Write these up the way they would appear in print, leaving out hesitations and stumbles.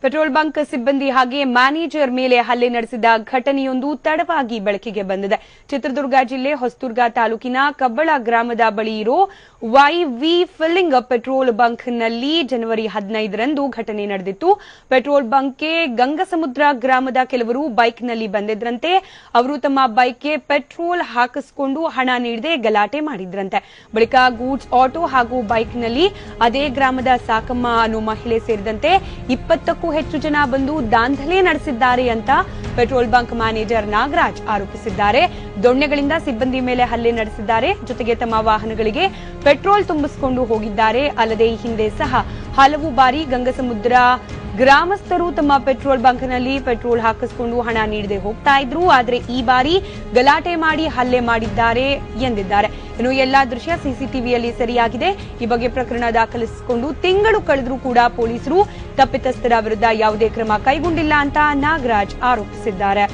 Petrol bunk ಸಿಬ್ಬಂದಿ ಹಾಗೆ manager ಮೇಲೆ ಹಲ್ಲೆ ನಡೆಸಿದ ಘಟನೆಯೊಂದು ತಡವಾಗಿ ಬೆಳಕಿಗೆ ಬಂದಿದೆ. ಚಿತ್ರದುರ್ಗ ಜಿಲ್ಲೆ ಹೊಸದುರ್ಗ ತಾಲೂಕಿನ ಕಬ್ಬಳ ಗ್ರಾಮದ ಬಳಿ ಇರೋ ವೈವಿ ಫಿಲ್ಲಿಂಗ್ ಪೆಟ್ರೋಲ್ ಬಂಕ್ನಲ್ಲಿ ಜನವರಿ 15ರಂದು ಘಟನೆ ನಡೆದಿತ್ತು. ಪೆಟ್ರೋಲ್ ಬಂಕ್ಗೆ ಗಂಗಸಮುದ್ರ ಗ್ರಾಮದ ಕೆಲವರು ಬೈಕ್ನಲ್ಲಿ ಬಂದಿದ್ರಂತೆ. ಅವರು ತಮ್ಮ ಬೈಕ್ಗೆ ಪೆಟ್ರೋಲ್ ಹಾಕಿಸಿಕೊಂಡು ಹಣ ನೀಡದೆ ಗಲಾಟೆ ಮಾಡಿದ್ರಂತೆ. ಬಳಿಕ ಗೂಡ್ಸ್ ಆಟೋ ಹಾಗೂ ಬೈಕ್ನಲ್ಲಿ ಅದೇ ಗ್ರಾಮದ ಸಾಕಮ್ಮ ಅನ್ನೋ ಮಹಿಳೆ ಸೇರಿದಂತೆ 20ಕ್ಕೂ ಹೆಚ್ಚು ಜನ ಬಂದು ದಾಂಧಲೆ ನಡೆಸಿದ್ದಾರೆ ಅಂತ ಪೆಟ್ರೋಲ್ ಬಂಕ್ ಮ್ಯಾನೇಜರ್ ನಾಗರಾಜ್ ಆರೋಪಿಸಿದ್ದಾರೆ. ದೊಣ್ಣೆಗಳಿಂದ ಸಿಬ್ಬಂದಿ ಮೇಲೆ ಹಲ್ಲೆ ನಡೆಸಿದ್ದಾರೆ. ಜೊತೆಗೆ ತಮ್ಮ ವಾಹನಗಳಿಗೆ ಪೆಟ್ರೋಲ್ ತುಂಬಿಸಿಕೊಂಡು ಹೋಗಿದ್ದಾರೆ. ಅಲ್ಲದೆ ಈ ಹಿಂದೆ ಸಹ ಹಲವು ಬಾರಿ ಗಂಗಸಮುದ್ರ ಗ್ರಾಮಸ್ಥರು ತಮ್ಮ ಪೆಟ್ರೋಲ್ ಬಂಕ್ನಲ್ಲಿ ಪೆಟ್ರೋಲ್ ಹಾಕಿಸಿಕೊಂಡು ಹಣ ನೀಡದೆ ಹೋಗ್ತಾ ಇದ್ರು. ಆದರೆ ಈ ಬಾರಿ ಗಲಾಟೆ ಮಾಡಿ ಹಲ್ಲೆ ಮಾಡಿದ್ದಾರೆ ಎಂದಿದ್ದಾರೆ. ಇನ್ನು ಎಲ್ಲಾ ದೃಶ್ಯ ಸಿಸಿಟಿವಿಯಲ್ಲಿ ಸೆರೆಯಾಗಿದೆ. ಈ ಬಗ್ಗೆ ಪ್ರಕರಣ ದಾಖಲಿಸಿಕೊಂಡು ತಿಂಗಳು ಕಳೆದರೂ ಕೂಡ ಪೊಲೀಸರು ತಪ್ಪಿತಸ್ಥರ ವಿರುದ್ಧ ಯಾವುದೇ ಕ್ರಮ ಕೈಗೊಂಡಿಲ್ಲ ಅಂತ ನಾಗರಾಜ್ ಆರೋಪಿಸಿದ್ದಾರೆ.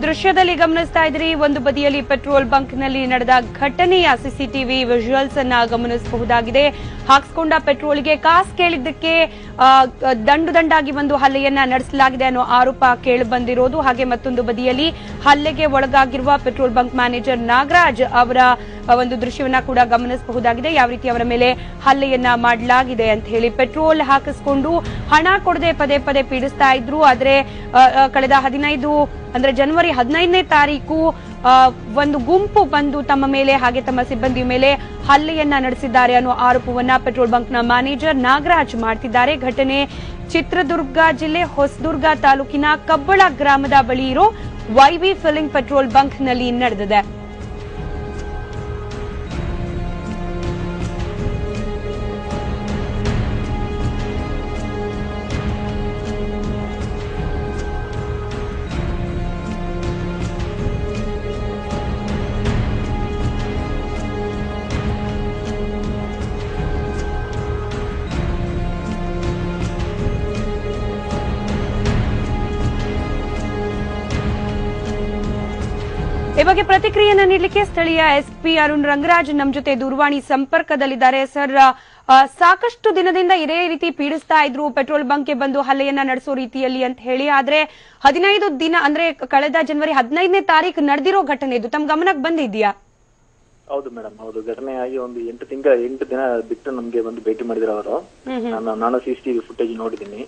ದೃಶ್ಯದಲ್ಲಿ ಗಮನಿಸ್ತಾ ಇದ್ರಿ, ಒಂದು ಬದಿಯಲ್ಲಿ ಪೆಟ್ರೋಲ್ ಬಂಕ್ನಲ್ಲಿ ನಡೆದ ಘಟನೆಯ ಸಿಸಿಟಿವಿ ವಿಜುವಲ್ಸ್ ಅನ್ನ ಗಮನಿಸಬಹುದಾಗಿದೆ. ಹಾಕಿಸಿಕೊಂಡ ಪೆಟ್ರೋಲ್ಗೆ ಕಾಸು ಕೇಳಿದ್ದಕ್ಕೆ ದಂಡಾಗಿ ಒಂದು ಹಲ್ಲೆಯನ್ನ ನಡೆಸಲಾಗಿದೆ ಅನ್ನೋ ಆರೋಪ ಕೇಳಿಬಂದಿರೋದು. ಹಾಗೆ ಮತ್ತೊಂದು ಬದಿಯಲ್ಲಿ ಹಲ್ಲೆಗೆ ಒಳಗಾಗಿರುವ ಪೆಟ್ರೋಲ್ ಬಂಕ್ ಮ್ಯಾನೇಜರ್ ನಾಗರಾಜ್ ಅವರ ಒಂದು ದೃಶ್ಯವನ್ನ ಕೂಡ ಗಮನಿಸಬಹುದಾಗಿದೆ. ಯಾವ ರೀತಿ ಅವರ ಮೇಲೆ ಹಲ್ಲೆಯನ್ನ ಮಾಡಲಾಗಿದೆ ಅಂತ ಹೇಳಿ. ಪೆಟ್ರೋಲ್ ಹಾಕಿಸಿಕೊಂಡು ಹಣ ಕೊಡದೆ ಪದೇ ಪದೇ ಪೀಡಿಸ್ತಾ ಇದ್ರು. ಆದ್ರೆ ಕಳೆದ ಜನವರಿ 15ನೇ ತಾರೀಕು ಒಂದು ಗುಂಪು ಬಂದು ತಮ್ಮ ಮೇಲೆ ಹಾಗೆ ತಮ್ಮ ಸಿಬ್ಬಂದಿ ಮೇಲೆ ಹಲ್ಲೆಯನ್ನ ನಡೆಸಿದ್ದಾರೆ ಅನ್ನೋ ಆರೋಪವನ್ನ ಪೆಟ್ರೋಲ್ ಬಂಕ್ನ ಮ್ಯಾನೇಜರ್ ನಾಗರಾಜ್ ಮಾಡ್ತಿದ್ದಾರೆ. ಘಟನೆ ಚಿತ್ರದುರ್ಗ ಜಿಲ್ಲೆ ಹೊಸದುರ್ಗ ತಾಲೂಕಿನ ಕಬ್ಬಳ ಗ್ರಾಮದ ಬಳಿ ಇರೋ ವೈವಿ ಫಿಲ್ಲಿಂಗ್ ಪೆಟ್ರೋಲ್ ಬಂಕ್ನಲ್ಲಿ ನಡೆದಿದೆ. ಈ ಬಗ್ಗೆ ಪ್ರತಿಕ್ರಿಯೆಯನ್ನು ನೀಡಲಿಕ್ಕೆ ಸ್ಥಳೀಯ ಎಸ್ಪಿ ಅರುಣ್ ರಂಗರಾಜ್ ನಮ್ಮ ಜೊತೆ ದೂರವಾಣಿ ಸಂಪರ್ಕದಲ್ಲಿದ್ದಾರೆ. ಸರ್, ಸಾಕಷ್ಟು ದಿನದಿಂದ ಇದೇ ರೀತಿ ಪೀಡಿಸ್ತಾ ಇದ್ರು, ಪೆಟ್ರೋಲ್ ಬಂಕ್ಗೆ ಬಂದು ಹಲ್ಲೆಯನ್ನ ನಡೆಸೋ ರೀತಿಯಲ್ಲಿ ಅಂತ ಹೇಳಿ. ಆದ್ರೆ 15 ದಿನ ಅಂದ್ರೆ ಕಳೆದ ಜನವರಿ 15ನೇ ತಾರೀಕು ನಡೆದಿರೋ ಘಟನೆ ಇದು ತಮ್ಮ ಗಮನಕ್ಕೆ ಬಂದಿದ್ಯಾ? ಹೌದು ಮೇಡಮ್, ಹೌದು. ಘಟನೆ ಆಗಿ ಒಂದು 8 ದಿನ ಬಿಟ್ಟು ನಮ್ಗೆ ಬಂದು ಭೇಟಿ ಮಾಡಿದ್ರು ಅವರು. ನಾನು CCTV ಫುಟೇಜ್ ನೋಡಿದೀನಿ.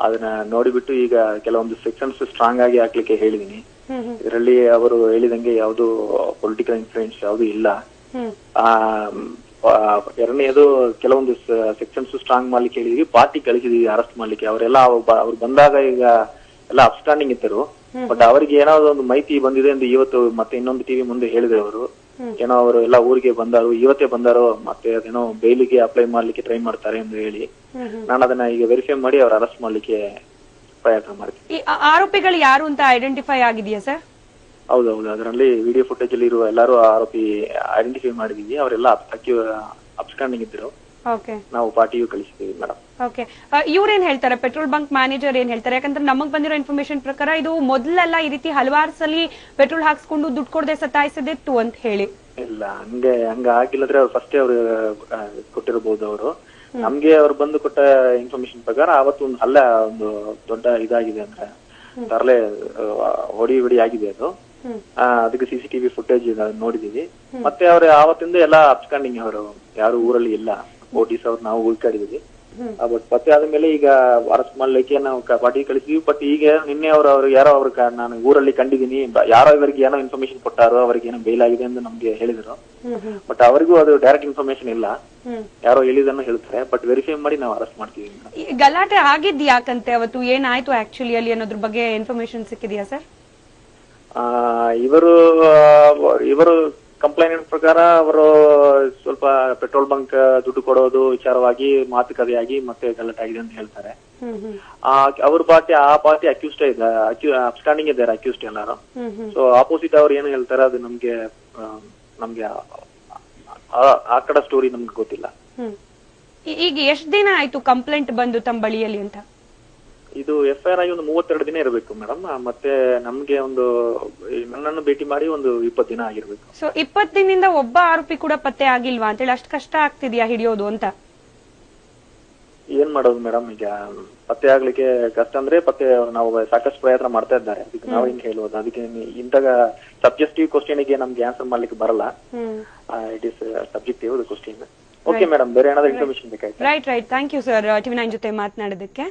ಅದನ್ನ ನೋಡಿಬಿಟ್ಟು ಈಗ ಕೆಲವೊಂದು ಸೆಕ್ಷನ್ಸ್ ಸ್ಟ್ರಾಂಗ್ ಆಗಿ ಹಾಕ್ಲಿಕ್ಕೆ ಹೇಳಿದೀನಿ. ಇದರಲ್ಲಿ ಅವರು ಹೇಳಿದಂಗೆ ಯಾವ್ದು ಪೊಲಿಟಿಕಲ್ ಇನ್ಫ್ಲೂಯೆನ್ಸ್ ಯಾವ್ದು ಇಲ್ಲ. ಎರಡನೇದು ಕೆಲವೊಂದು ಸೆಕ್ಷನ್ಸ್ ಸ್ಟ್ರಾಂಗ್ ಮಾಡ್ಲಿಕ್ಕೆ ಹೇಳಿದೀವಿ, ಪಾರ್ಟಿ ಕಳಿಸಿದೀವಿ ಅರೆಸ್ಟ್ ಮಾಡ್ಲಿಕ್ಕೆ. ಅವರೆಲ್ಲ ಅವ್ರು ಬಂದಾಗ ಈಗ ಎಲ್ಲ ಅಬ್ಸ್ಟ್ಯಾಂಡಿಂಗ್ ಇದ್ದರು. ಬಟ್ ಅವರಿಗೆ ಏನಾದ್ರು ಒಂದು ಮಾಹಿತಿ ಬಂದಿದೆ ಎಂದು ಇವತ್ತು ಮತ್ತೆ ಇನ್ನೊಂದು ಟಿವಿ ಮುಂದೆ ಹೇಳಿದ್ರು ಅವರು. ಏನೋ ಅವರು ಎಲ್ಲ ಊರಿಗೆ ಬಂದಾರು, ಇವತ್ತೇ ಬಂದಾರೋ, ಮತ್ತೆ ಅದೇನೋ ಬೇಲಿಗೆ ಅಪ್ಲೈ ಮಾಡ್ಲಿಕ್ಕೆ ಟ್ರೈ ಮಾಡ್ತಾರೆ ಎಂದು ಹೇಳಿ ನಾನು ಅದನ್ನ ಈಗ ವೆರಿಫೈ ಮಾಡಿ ಅವ್ರ ಅರೆಸ್ಟ್ ಮಾಡ್ಲಿಕ್ಕೆ ಪ್ರಯತ್ನ ಮಾಡ್ತೀನಿ. ಆರೋಪಿಗಳು ಯಾರು ಅಂತ ಐಡೆಂಟಿಫೈ ಆಗಿದೆಯಾ ಸರ್? ಹೌದೌದು, ಅದರಲ್ಲಿ ವಿಡಿಯೋ ಫುಟೇಜ್ ಅಲ್ಲಿ ಇರುವ ಎಲ್ಲರೂ ಆರೋಪಿ ಐಡೆಂಟಿಫೈ ಮಾಡಿದೀವಿ. ಅವರೆಲ್ಲ ಅಬ್ಸ್ಟ್ಯಾಂಡಿಂಗ್ ಇದ್ರು. ನಾವು ಪಾರ್ಟಿಯು ಕಳಿಸಿದ್ದೀವಿ ಮೇಡಮ್. ಓಕೆ, ಇವ್ರೇನ್ ಹೇಳ್ತಾರೆ, ಪೆಟ್ರೋಲ್ ಬಂಕ್ ಮ್ಯಾನೇಜರ್ ಏನ್ ಹೇಳ್ತಾರೆ? ಯಾಕಂದ್ರೆ ನಮಗ್ ಬಂದಿರೋ ಇನ್ಫಾರ್ಮೇಶನ್ ಪ್ರಕಾರ ಇದು ಮೊದಲೆಲ್ಲ ಈ ರೀತಿ ಹಲವಾರು ಸಲ ಪೆಟ್ರೋಲ್ ಹಾಕ್ಸ್ಕೊಂಡು ದುಡ್ಡು ಕೊಡದೆ ಸತಾಯಿಸದಿತ್ತು ಅಂತ ಹೇಳಿ. ಇಲ್ಲ, ಹಂಗ ಆಗಿಲ್ಲದ್ರೆ ಅವ್ರು ಫಸ್ಟೇ ಅವ್ರು ಕೊಟ್ಟಿರಬಹುದು. ಅವರು ನಮ್ಗೆ ಅವ್ರು ಬಂದು ಕೊಟ್ಟ ಇನ್ಫಾರ್ಮೇಶನ್ ಪ್ರಕಾರ ಅವತ್ತು ಒಂದು ಹಲ್ಲೆ, ಒಂದು ದೊಡ್ಡ ಇದಾಗಿದೆ ಅಂದ್ರೆ ತರಲೆ ಹೊಡಿ ಆಗಿದೆ ಅದು. ಅದಕ್ಕೆ CCTV ಫುಟೇಜ್ ನೋಡಿದೀವಿ. ಮತ್ತೆ ಅವ್ರ ಆವತ್ತಿಂದ ಎಲ್ಲ ಅಬ್ಸ್ಟ್ಯಾಂಡಿಂಗ್, ಅವರು ಯಾರು ಊರಲ್ಲಿ ಇಲ್ಲ. ಪೊಲೀಸ್ ಅವ್ರು ನಾವು ಹುಡುಕಾಡಿದೀವಿ. ಬಟ್ ಪತ್ತೆ ಆದ್ಮೇಲೆ ಈಗ ಅರೆಸ್ಟ್ ಮಾಡ್ಲಿಕ್ಕೆ ನಾವು ಪಾರ್ಟಿ ಕಳಿಸಿದ್ವಿ. ಬಟ್ ಈಗ ನಿನ್ನೆ ಅವ್ರು ಯಾರೋ ನಾನು ಊರಲ್ಲಿ ಕಂಡಿದ್ದೀನಿ, ಯಾರೋ ಇವರಿಗೆ ಏನೋ ಇನ್ಫಾರ್ಮೇಶನ್ ಕೊಟ್ಟಾರೋ, ಅವ್ರಿಗೆ ಏನೋ ಬೇಲ್ ಆಗಿದೆ ಎಂದು ನಮ್ಗೆ ಹೇಳಿದ್ರು. ಬಟ್ ಅವರಿಗೂ ಅದು ಡೈರೆಕ್ಟ್ ಇನ್ಫಾರ್ಮೇಶನ್ ಇಲ್ಲ, ಯಾರೋ ಹೇಳಿದನ್ನು ಹೇಳ್ತಾರೆ. ಬಟ್ ವೆರಿಫೈ ಮಾಡಿ ನಾವು ಅರೆಸ್ಟ್ ಮಾಡ್ತೀವಿ. ಗಲಾಟೆ ಆಗಿದ್ ಯಾಕಂತೆ ಅವತ್ತು, ಏನಾಯ್ತು ಆಕ್ಚುಲಿ ಅಲ್ಲಿ ಅನ್ನೋದ್ರ ಬಗ್ಗೆ ಇನ್ಫಾರ್ಮೇಶನ್ ಸಿಕ್ಕಿದ್ಯಾ ಸರ್? ಇವರು ಕಂಪ್ಲೇಂಟ್ ಪ್ರಕಾರ ಅವರು ಸ್ವಲ್ಪ ಪೆಟ್ರೋಲ್ ಬಂಕ್ ದುಡ್ಡು ಕೊಡೋದು ವಿಚಾರವಾಗಿ ಮಾತುಕತೆಯಾಗಿ ಮತ್ತೆ ಗಲಾಟೆ ಆಗಿದೆ ಅಂತ ಹೇಳ್ತಾರೆ. ಅವ್ರ ಆ ಪಾರ್ಟಿ ಅಕ್ಯೂಸ್ಡ್ ಇದೆ, ಅಬ್ಸ್ಟ್ಯಾಂಡಿಂಗ್ ಇದ್ದಾರೆ ಅಕ್ಯೂಸ್ಡ್ ಎಲ್ಲಾರು. ಸೊ ಆಪೋಸಿಟ್ ಅವ್ರು ಏನು ಹೇಳ್ತಾರೆ ಅದು ನಮ್ಗೆ ಆ ಕಡೆ ಸ್ಟೋರಿ ನಮ್ಗೆ ಗೊತ್ತಿಲ್ಲ. ಈಗ ಎಷ್ಟ್ ದಿನ ಆಯ್ತು ಕಂಪ್ಲೇಂಟ್ ಬಂದು ತಮ್ಮ ಬಳಿಯಲ್ಲಿ ಅಂತ? ಇದು FIR ಆಗಿ ಒಂದು 32 ದಿನ ಇರಬೇಕು ಮೇಡಮ್. ಮತ್ತೆ ನಮ್ಗೆ ನನ್ನನ್ನು ಭೇಟಿ ಮಾಡಿ ಒಂದು 20 ದಿನ ಆಗಿರ್ಬೇಕು. ಸೊ 20 ದಿನದಿಂದ ಒಬ್ಬ ಆರೋಪಿ ಕೂಡ ಪತ್ತೆ ಆಗಿಲ್ವಾ ಅಂತೇಳಿ ಅಷ್ಟು ಕಷ್ಟ ಆಗ್ತಿದ್ಯಾ ಹಿಡಿಯೋದು ಅಂತ? ಏನ್ ಮಾಡೋದು ಮೇಡಮ್, ಈಗ ಪತ್ತೆ ಆಗ್ಲಿಕ್ಕೆ ಕಷ್ಟ ಅಂದ್ರೆ ನಾವು ಸಾಕಷ್ಟು ಪ್ರಯತ್ನ ಮಾಡ್ತಾ ಇದ್ದಾರೆ. ಅದಕ್ಕೆ ನಾವು ಹಿಂಗ್ ಹೇಳ್ಬೋದು. ಅದಕ್ಕೆ ಇಂತಹ ಸಬ್ಜೆಕ್ಟಿವ್ ಕ್ವಶನ್ ಗೆ ನಮ್ಗೆ ಆನ್ಸರ್ ಮಾಡ್ಲಿಕ್ಕೆ ಬರಲ್ಲ. It is subjective question. Okay madam, ಬೇರೆ ಏನಾದ್ರು ಇನ್ಫಾರ್ಮೇಶನ್ ಬೇಕಾಯ್ತು? Right. Thank you sir, TV9 ಜೊತೆ ಮಾತನಾಡೋದಕ್ಕೆ.